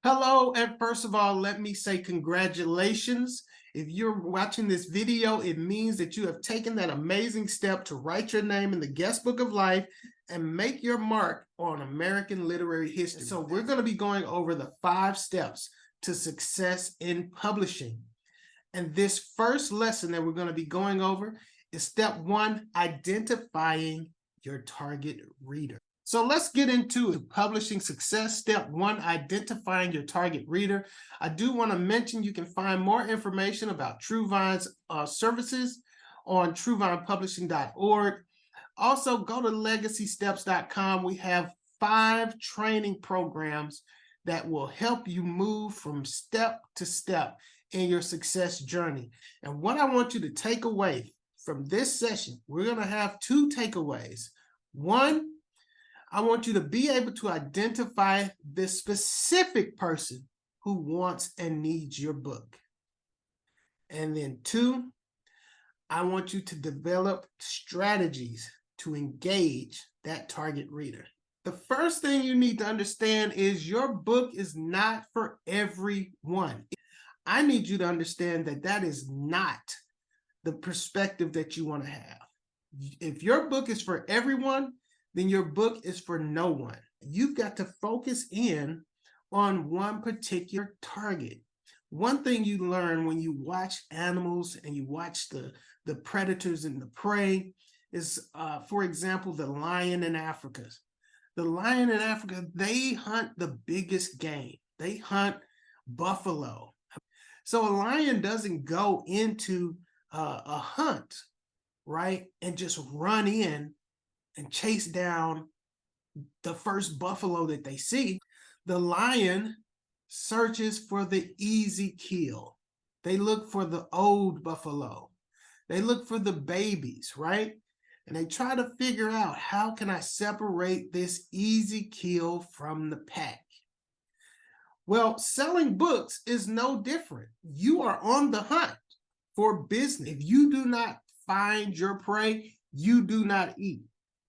Hello, and first of all, let me say congratulations. If you're watching this video, it means that you have taken that amazing step to write your name in the guest book of life and make your mark on American literary history. So we're going to be going over the 5 steps to success in publishing. And this first lesson that we're going to be going over is step 1, identifying your target reader. So let's get into publishing success. Step 1, identifying your target reader. I do want to mention you can find more information about TrueVine's services on truevinepublishing.org. Also, go to legacysteps.com. We have 5 training programs that will help you move from step to step in your success journey. And what I want you to take away from this session, we're going to have 2 takeaways. One, I want you to be able to identify the specific person who wants and needs your book. And then 2, I want you to develop strategies to engage that target reader. The first thing you need to understand is your book is not for everyone. I need you to understand that that is not the perspective that you want to have. If your book is for everyone, then your book is for no one. You've got to focus in on one particular target. One thing you learn when you watch animals and you watch the predators and the prey is, for example, the lion in Africa. The lion in Africa, they hunt the biggest game. They hunt buffalo. So a lion doesn't go into a hunt, right, and just run in and chase down the first buffalo that they see. The lion searches for the easy kill. They look for the old buffalo. They look for the babies, right? And they try to figure out, how can I separate this easy kill from the pack? Well, selling books is no different. You are on the hunt for business. If you do not find your prey, you do not eat.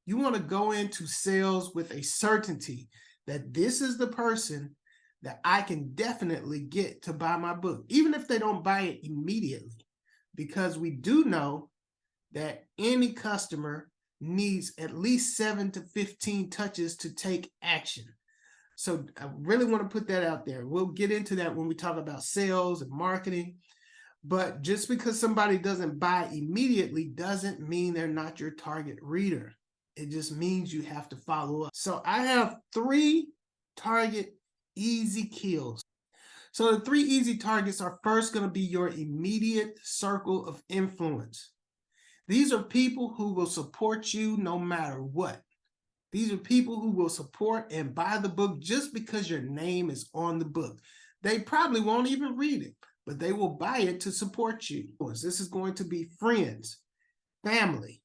You want to go into sales with a certainty that this is the person that I can definitely get to buy my book, even if they don't buy it immediately, because we do know that any customer needs at least 7 to 15 touches to take action. So I really want to put that out there. We'll get into that when we talk about sales and marketing. But just because somebody doesn't buy immediately doesn't mean they're not your target reader. It just means you have to follow up. So I have 3 target easy kills. So the 3 easy targets are first going to be your immediate circle of influence. These are people who will support you no matter what. These are people who will support and buy the book just because your name is on the book. They probably won't even read it, but they will buy it to support you. This is going to be friends, family,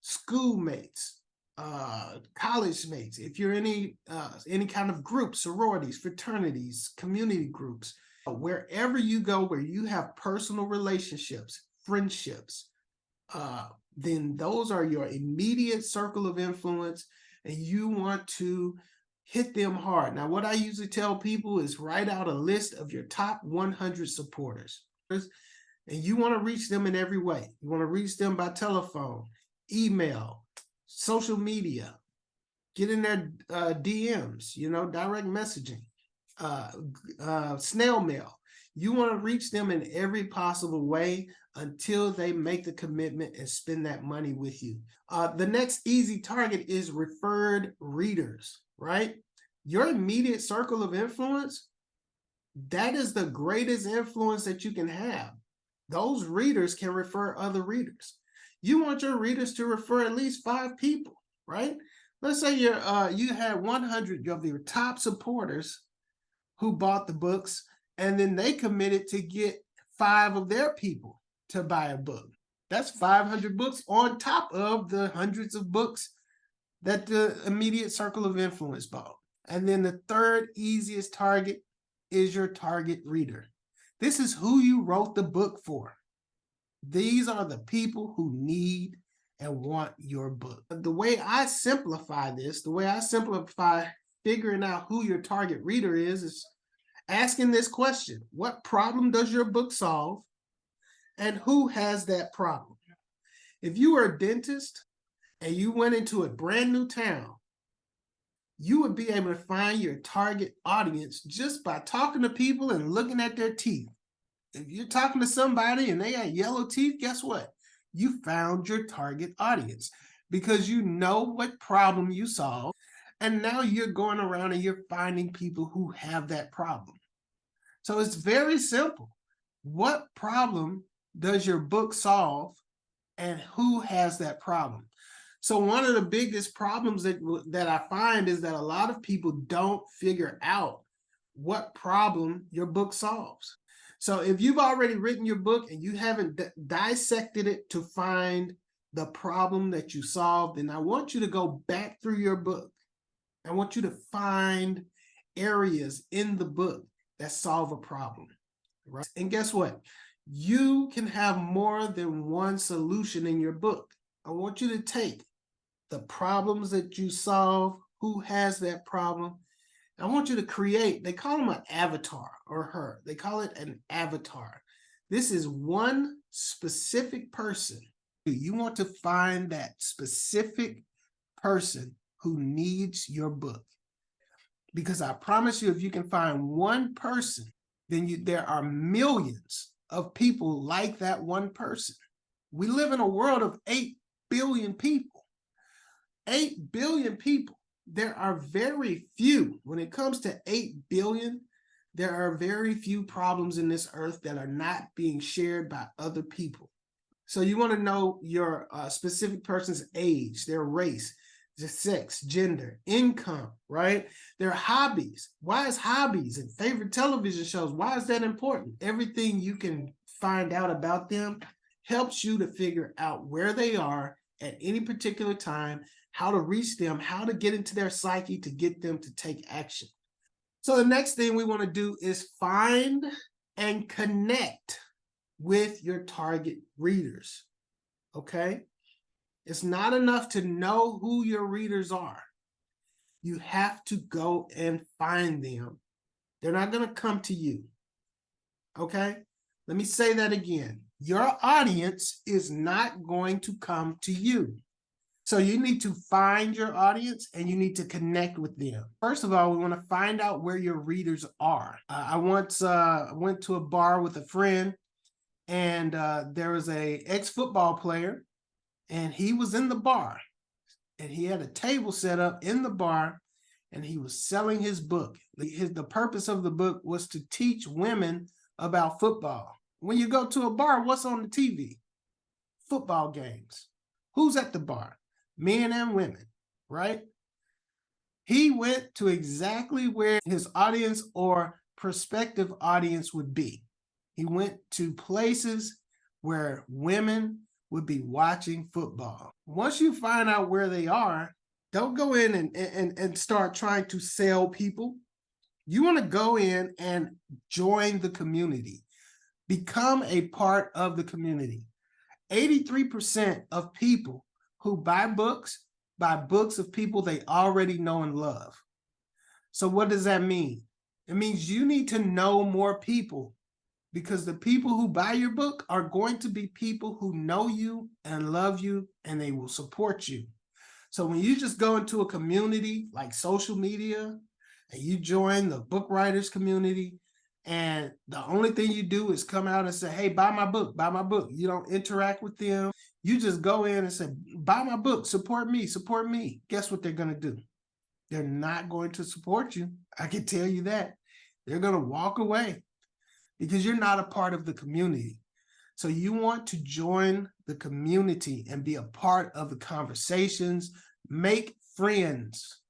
schoolmates, college mates. If you're any kind of group, sororities, fraternities, community groups, wherever you go, where you have personal relationships, friendships, then those are your immediate circle of influence, and you want to hit them hard. Now, what I usually tell people is write out a list of your top 100 supporters, and you want to reach them in every way. You want to reach them by telephone, email, social media, get in their DMs, direct messaging, snail mail. You want to reach them in every possible way until they make the commitment and spend that money with you. The next easy target is referred readers, right? Your immediate circle of influence, that is the greatest influence that you can have. Those readers can refer other readers. You want your readers to refer at least 5 people, right? Let's say you had 100 of your top supporters who bought the books, and then they committed to get 5 of their people to buy a book. That's 500 books on top of the hundreds of books that the immediate circle of influence bought. And then the third easiest target is your target reader. This is who you wrote the book for. These are the people who need and want your book. The way I simplify this, the way I simplify figuring out who your target reader is asking this question: what problem does your book solve, and who has that problem? If you were a dentist and you went into a brand new town, you would be able to find your target audience just by talking to people and looking at their teeth. If you're talking to somebody and they got yellow teeth, guess what? You found your target audience because you know what problem you solve. And now you're going around and you're finding people who have that problem. So it's very simple. What problem does your book solve, and who has that problem? So one of the biggest problems that I find is that a lot of people don't figure out what problem your book solves. So if you've already written your book and you haven't dissected it to find the problem that you solved, then I want you to go back through your book. I want you to find areas in the book that solve a problem, right? And guess what? You can have more than one solution in your book. I want you to take the problems that you solve, who has that problem. I want you to create, they call them an avatar, or her. They call it an avatar. This is one specific person. You want to find that specific person who needs your book. Because I promise you, if you can find one person, then there are millions of people like that one person. We live in a world of 8 billion people. 8 billion people. There are very few, when it comes to 8 billion, there are very few problems in this earth that are not being shared by other people. So you want to know your specific person's age, their race, their sex, gender, income, right? Their hobbies. Why is hobbies and favorite television shows, why is that important? Everything you can find out about them helps you to figure out where they are at any particular time, how to reach them, how to get into their psyche to get them to take action. So the next thing we want to do is find and connect with your target readers, okay? It's not enough to know who your readers are. You have to go and find them. They're not going to come to you, okay? Let me say that again. Your audience is not going to come to you. So you need to find your audience and you need to connect with them. First of all, we want to find out where your readers are. I once went to a bar with a friend, and there was a ex-football player, and he was in the bar, and he had a table set up in the bar, and he was selling his book. The purpose of the book was to teach women about football. When you go to a bar, what's on the TV? Football games. Who's at the bar? Men and women, right? He went to exactly where his audience or prospective audience would be. He went to places where women would be watching football. Once you find out where they are, don't go in and start trying to sell people. You want to go in and join the community. Become a part of the community. 83% of people who buy books of people they already know and love. So what does that mean? It means you need to know more people, because the people who buy your book are going to be people who know you and love you, and they will support you. So when you just go into a community like social media and you join the book writers community, and the only thing you do is come out and say, hey, buy my book, buy my book. You don't interact with them. You just go in and say, buy my book, support me, support me. Guess what they're going to do? They're not going to support you. I can tell you that. They're going to walk away because you're not a part of the community. So you want to join the community and be a part of the conversations. Make friends.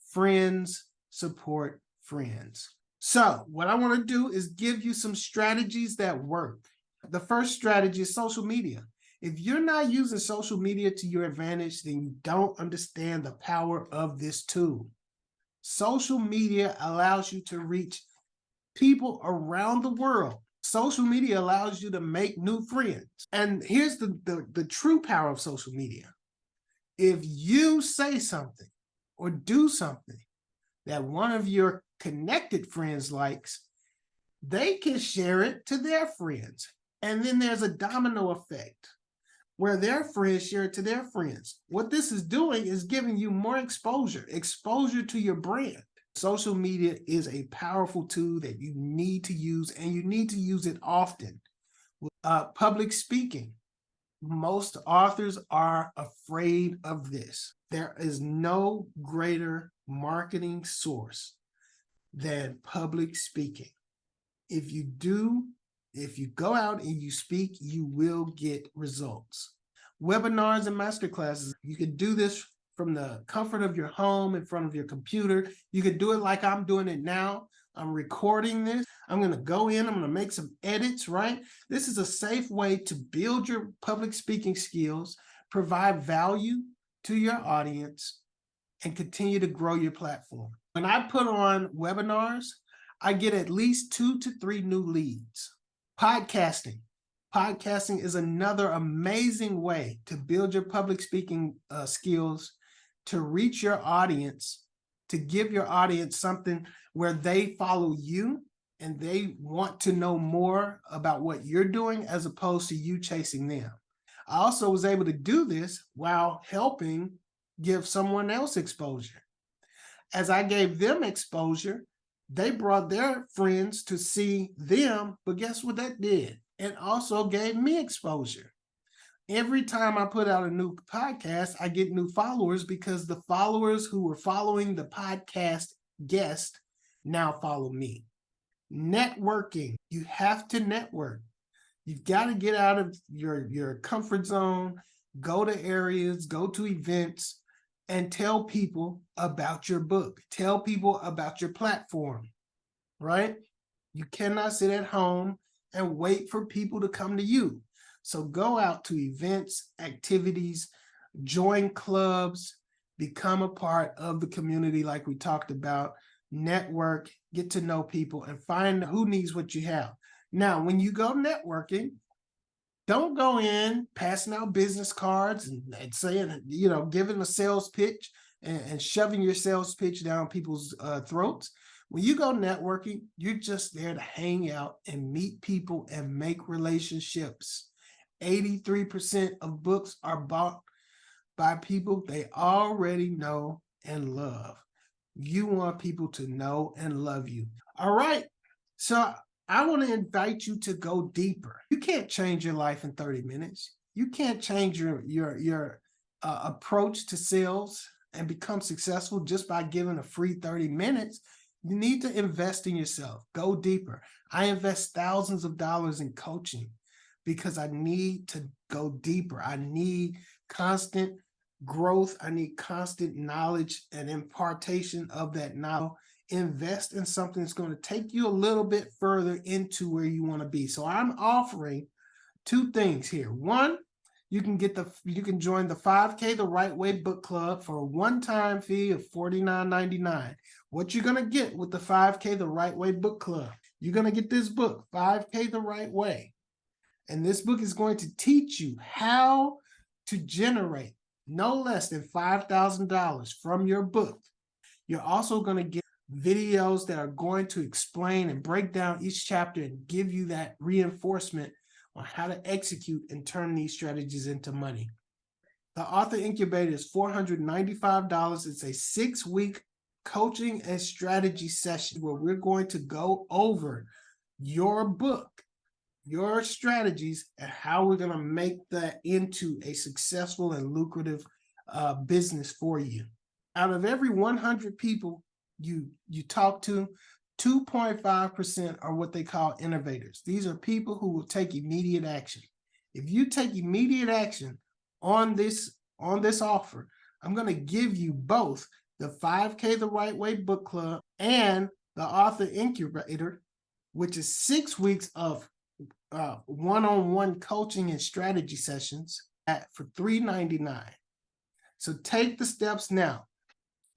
Friends support friends. So what I want to do is give you some strategies that work. The first strategy is social media. If you're not using social media to your advantage, then you don't understand the power of this tool. Social media allows you to reach people around the world. Social media allows you to make new friends. And here's the true power of social media. If you say something or do something that one of your connected friends likes, they can share it to their friends. And then there's a domino effect where their friends share it to their friends. What this is doing is giving you more exposure to your brand. Social media is a powerful tool that you need to use, and you need to use it often. Public speaking. Most authors are afraid of this. There is no greater marketing source than public speaking. If you go out and you speak, you will get results. Webinars and masterclasses, you can do this from the comfort of your home, in front of your computer. You could do it like I'm doing it now. I'm recording this. I'm going to go in, I'm going to make some edits, right? This is a safe way to build your public speaking skills, provide value to your audience, and continue to grow your platform. When I put on webinars, I get at least 2 to 3 new leads. Podcasting. Podcasting is another amazing way to build your public speaking skills, to reach your audience, to give your audience something where they follow you and they want to know more about what you're doing as opposed to you chasing them. I also was able to do this while helping give someone else exposure. As I gave them exposure, they brought their friends to see them, but guess what that did? It also gave me exposure. Every time I put out a new podcast, I get new followers because the followers who were following the podcast guest now follow me. Networking. You have to network. You've got to get out of your comfort zone, go to areas, go to events, and tell people about your book. Tell people about your platform, right? You cannot sit at home and wait for people to come to you. So go out to events, activities, join clubs, become a part of the community like we talked about, network, get to know people, and find who needs what you have. Now, when you go networking, don't go in passing out business cards and saying, giving a sales pitch and shoving your sales pitch down people's throats. When you go networking, you're just there to hang out and meet people and make relationships. 83% of books are bought by people they already know and love. You want people to know and love you. All right. So I want to invite you to go deeper. You can't change your life in 30 minutes. You can't change your approach to sales and become successful just by giving a free 30 minutes. You need to invest in yourself. Go deeper. I invest thousands of dollars in coaching because I need to go deeper. I need constant growth. I need constant knowledge and impartation of that knowledge. Invest in something that's going to take you a little bit further into where you want to be. So I'm offering 2 things here. One, you can join the 5K the Right Way book club for a one-time fee of $49.99. What you're going to get with the 5K the Right Way book club, you're going to get this book, 5K the Right Way. And this book is going to teach you how to generate no less than $5,000 from your book. You're also going to get videos that are going to explain and break down each chapter and give you that reinforcement on how to execute and turn these strategies into money. The Author Incubator is $495. It's a 6-week coaching and strategy session where we're going to go over your book, your strategies, and how we're going to make that into a successful and lucrative business for you. Out of every 100 people you talk to, 2.5% are what they call innovators. These are people who will take immediate action. If you take immediate action on this offer, I'm going to give you both the 5K the Right Way book club and the Author Incubator, which is 6 weeks of one-on-one coaching and strategy sessions for $399. So take the steps now.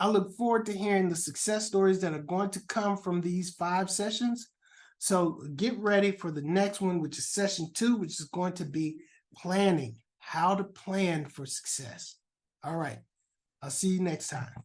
I look forward to hearing the success stories that are going to come from these 5 sessions. So get ready for the next one, which is session 2, which is going to be planning, how to plan for success. All right. I'll see you next time.